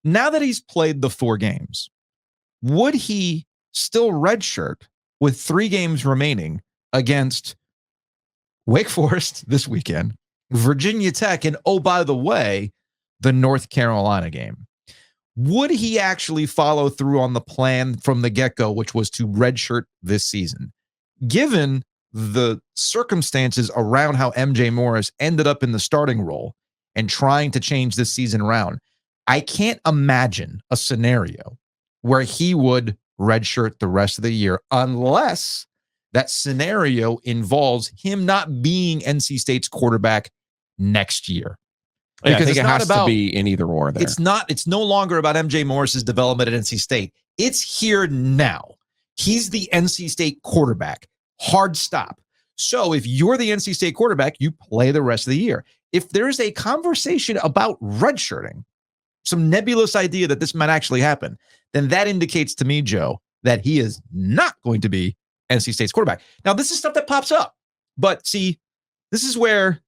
Now that he's played the 4 games, would he still redshirt with 3 games remaining against Wake Forest this weekend, Virginia Tech, and oh, by the way, the North Carolina game? Would he actually follow through on the plan from the get-go, which was to redshirt this season? Given the circumstances around how MJ Morris ended up in the starting role and trying to change this season around, I can't imagine a scenario where he would redshirt the rest of the year unless that scenario involves him not being NC State's quarterback next year. Yeah, I think it has to be in either or there. It's no longer about MJ Morris's development at NC State. It's here now. He's the NC State quarterback. Hard stop. So if you're the NC State quarterback, you play the rest of the year. If there's a conversation about redshirting, some nebulous idea that this might actually happen, then that indicates to me, Joe, that he is not going to be NC State's quarterback. Now, this is stuff that pops up. But see, this is where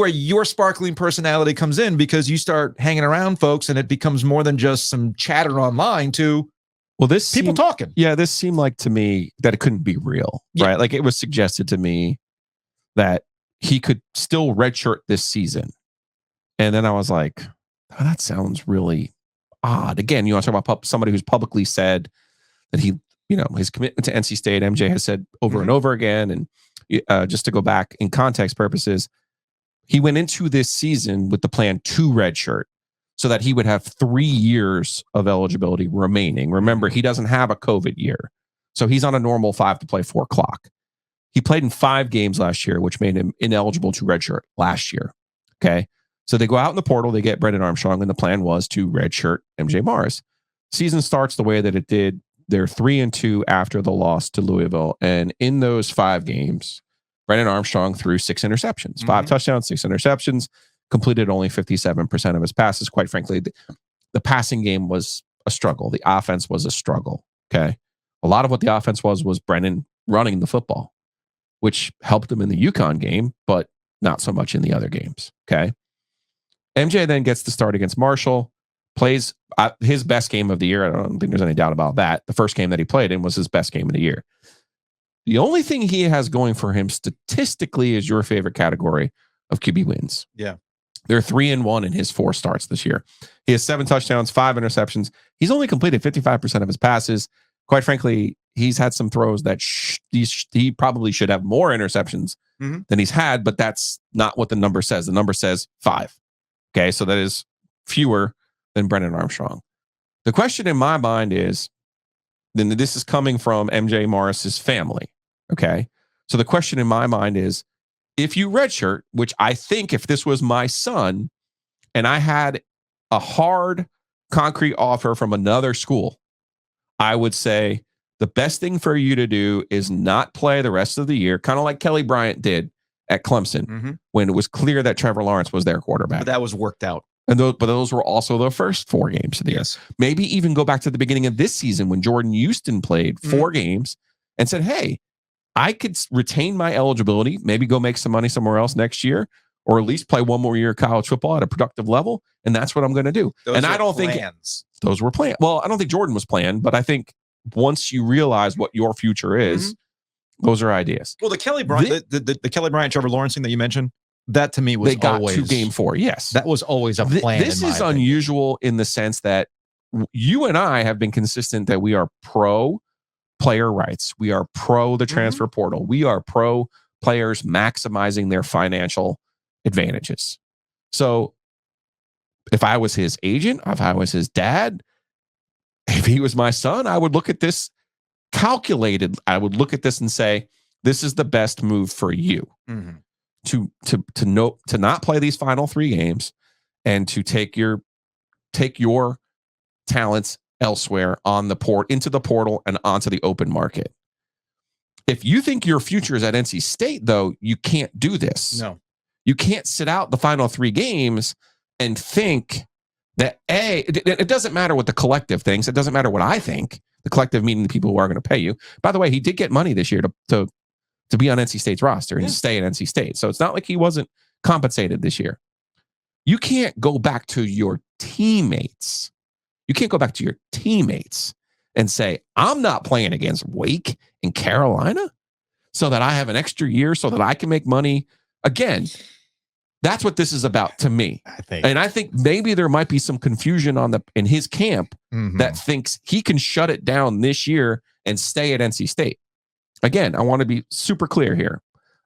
your sparkling personality comes in, because you start hanging around folks and it becomes more than just some chatter online to people talking. Yeah, this seemed like to me that it couldn't be real, right? Like it was suggested to me that he could still redshirt this season. And then I was like, oh, that sounds really odd. Again, you want to talk about somebody who's publicly said that he, his commitment to NC State, MJ has said over and over again. And just to go back in context purposes, he went into this season with the plan to redshirt so that he would have 3 years of eligibility remaining. Remember, he doesn't have a COVID year. So he's on a normal 5 to play 4 clock. He played in 5 games last year, which made him ineligible to redshirt last year. Okay. So they go out in the portal, they get Brennan Armstrong, and the plan was to redshirt MJ Morris. Season starts the way that it did. They're 3-2 after the loss to Louisville. And in those 5 games, Brennan Armstrong threw 6 interceptions, 5 touchdowns, 6 interceptions, completed only 57% of his passes. Quite frankly, the passing game was a struggle. The offense was a struggle. Okay. A lot of what the offense was Brennan running the football, which helped him in the UConn game, but not so much in the other games. Okay. MJ then gets the start against Marshall, plays his best game of the year. I don't think there's any doubt about that. The first game that he played in was his best game of the year. The only thing he has going for him statistically is your favorite category of QB wins. Yeah. They're 3-1 in his 4 starts this year. He has 7 touchdowns, 5 interceptions. He's only completed 55% of his passes. Quite frankly, he's had some throws that he probably should have more interceptions than he's had, but that's not what the number says. The number says 5. Okay, so that is fewer than Brennan Armstrong. The question in my mind is, then this is coming from MJ Morris's family. Okay, so the question in my mind is, if you redshirt, which I think if this was my son and I had a hard, concrete offer from another school, I would say the best thing for you to do is not play the rest of the year, kind of like Kelly Bryant did at Clemson when it was clear that Trevor Lawrence was their quarterback. But that was worked out. And those were also the first 4 games of the year. Maybe even go back to the beginning of this season when Jordan Houston played 4 games and said, hey, I could retain my eligibility, maybe go make some money somewhere else next year, or at least play 1 more year of college football at a productive level. And that's what I'm going to do. I don't think those were planned. Well, I don't think Jordan was planned, but I think once you realize what your future is, those are ideas. Well, the Kelly Bryant, the Kelly Bryant, Trevor Lawrence thing that you mentioned, that to me was always to game 4. Yes, that was always a plan. This is unusual in the sense that you and I have been consistent that we are pro player rights. We are pro the transfer portal. We are pro players maximizing their financial advantages. So if I was his agent, if I was his dad, if he was my son, I would look at this calculated. I would look at this and say, this is the best move for you to not play these final 3 games and to take your talents elsewhere into the portal and onto the open market. If you think your future is at NC State, though, you can't do this. No, you can't sit out the final 3 games and think that it doesn't matter what the collective thinks. It doesn't matter what I think. The collective meaning the people who are going to pay you. By the way, he did get money this year to be on NC State's roster and to stay at NC State. So it's not like he wasn't compensated this year. you can't go back to your teammates. You can't go back to your teammates and say, I'm not playing against Wake in Carolina so that I have an extra year so that I can make money. Again, that's what this is about to me. I think maybe there might be some confusion in his camp that thinks he can shut it down this year and stay at NC State. Again, I want to be super clear here.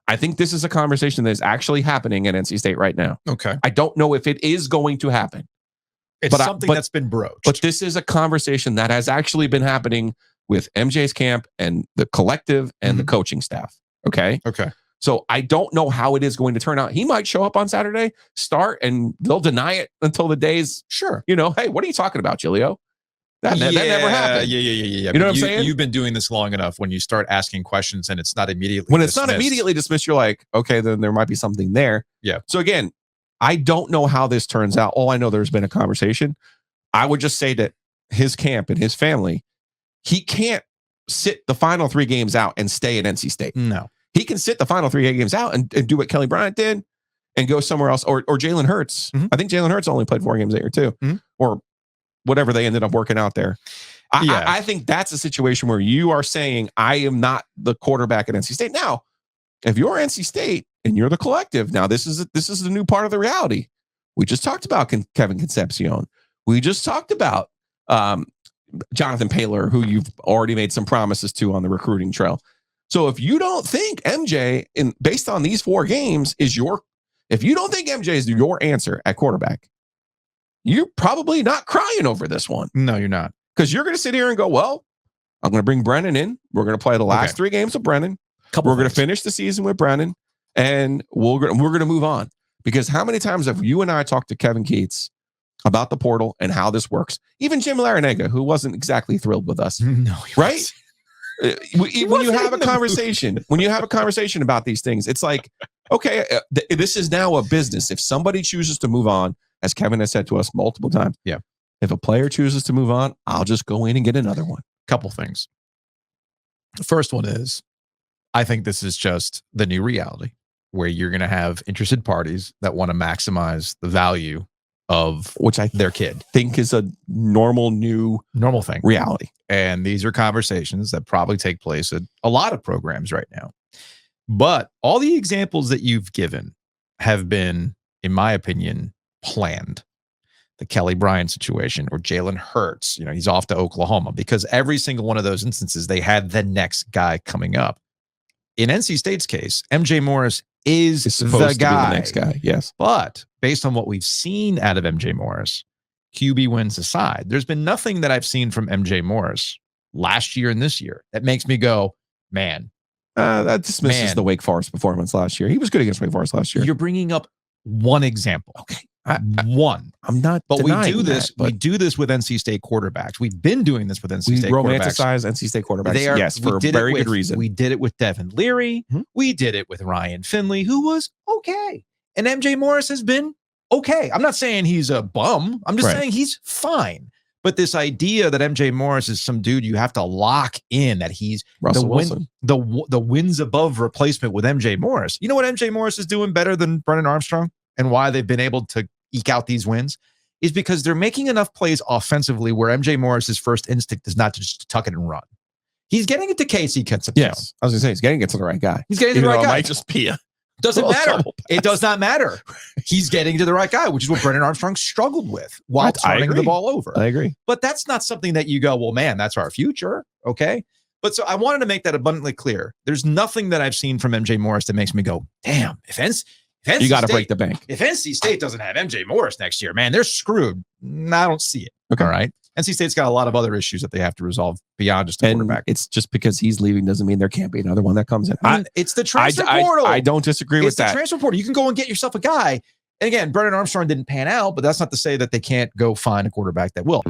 I think this is a conversation that is actually happening at NC State right now. Okay. I don't know if it is going to happen. It's something that's been broached. But this is a conversation that has actually been happening with MJ's camp and the collective and the coaching staff. Okay. Okay. So I don't know how it is going to turn out. He might show up on Saturday, start, and they'll deny it until the day's, hey, what are you talking about, Giglio? That never happened. Yeah. You know what I'm saying? You've been doing this long enough. When you start asking questions and it's not immediately When it's not immediately dismissed, you're like, okay, then there might be something there. Yeah. So again, I don't know how this turns out. All I know, there's been a conversation. I would just say that his camp and his family, he can't sit the final 3 games out and stay at NC State. No. He can sit the final 3 games out and do what Kelly Bryant did and go somewhere else. Or Jalen Hurts. I think Jalen Hurts only played 4 games that year too. Or whatever they ended up working out there. I think that's a situation where you are saying, I am not the quarterback at NC State. Now, if you're NC State and you're the collective, now this is the new part of the reality. We just talked about Kevin Concepcion. We just talked about Jonathan Paylor, who you've already made some promises to on the recruiting trail. So if you don't think MJ, based on these 4 games, if you don't think MJ is your answer at quarterback, you're probably not crying over this one. No, you're not. Because you're going to sit here and go, well, I'm going to bring Brennan in. We're going to play the last 3 games with Brennan. We're going to finish the season with Brennan, and we're going to move on. Because how many times have you and I talked to Kevin Keats about the portal and how this works? Even Jim Larinaga, who wasn't exactly thrilled with us. No, right? When you have a conversation about these things, it's like, okay, this is now a business. If somebody chooses to move on, as Kevin has said to us multiple times, if a player chooses to move on, I'll just go in and get another one. Couple things. The first one is, I think this is just the new reality where you're going to have interested parties that want to maximize the value of their kid. Think is a normal thing, reality. And these are conversations that probably take place at a lot of programs right now. But all the examples that you've given have been, in my opinion, planned. The Kelly Bryant situation, or Jalen Hurts, he's off to Oklahoma, because every single one of those instances, they had the next guy coming up. In NC State's case, MJ Morris is supposed to be the next guy. Yes. But based on what we've seen out of MJ Morris, QB wins aside, there's been nothing that I've seen from MJ Morris last year and this year that makes me go, man. That dismisses the Wake Forest performance last year. He was good against Wake Forest last year. You're bringing up one example. Okay. One. I'm not. But we do this. We do this with NC State quarterbacks. We've been doing this with NC State quarterbacks. We romanticize NC State quarterbacks. For a very good reason. We did it with Devin Leary. We did it with Ryan Finley, who was okay. And MJ Morris has been okay. I'm not saying he's a bum. I'm just saying he's fine. But this idea that MJ Morris is some dude you have to lock in, that he's Russell Wilson, the wins above replacement with MJ Morris. You know what MJ Morris is doing better than Brennan Armstrong, and why they've been able to eke out these wins, is because they're making enough plays offensively where MJ Morris's first instinct is not to just tuck it and run. He's getting it to Casey Concepcion. Yes, I was going to say he's getting it to the right guy. He's getting it to the right guy. It might just be doesn't matter. It does not matter. He's getting to the right guy, which is what Brennan Armstrong struggled with while turning the ball over. I agree. But that's not something that you go, well, man, that's our future. Okay. But so I wanted to make that abundantly clear. There's nothing that I've seen from MJ Morris that makes me go, damn, if you got to break the bank. If NC State doesn't have MJ Morris next year, man, they're screwed. I don't see it. Okay. All right. NC State's got a lot of other issues that they have to resolve beyond just a quarterback. It's just because he's leaving doesn't mean there can't be another one that comes in. It's the transfer portal. I don't disagree with that. It's the transfer portal. You can go and get yourself a guy. And again, Brennan Armstrong didn't pan out, but that's not to say that they can't go find a quarterback that will.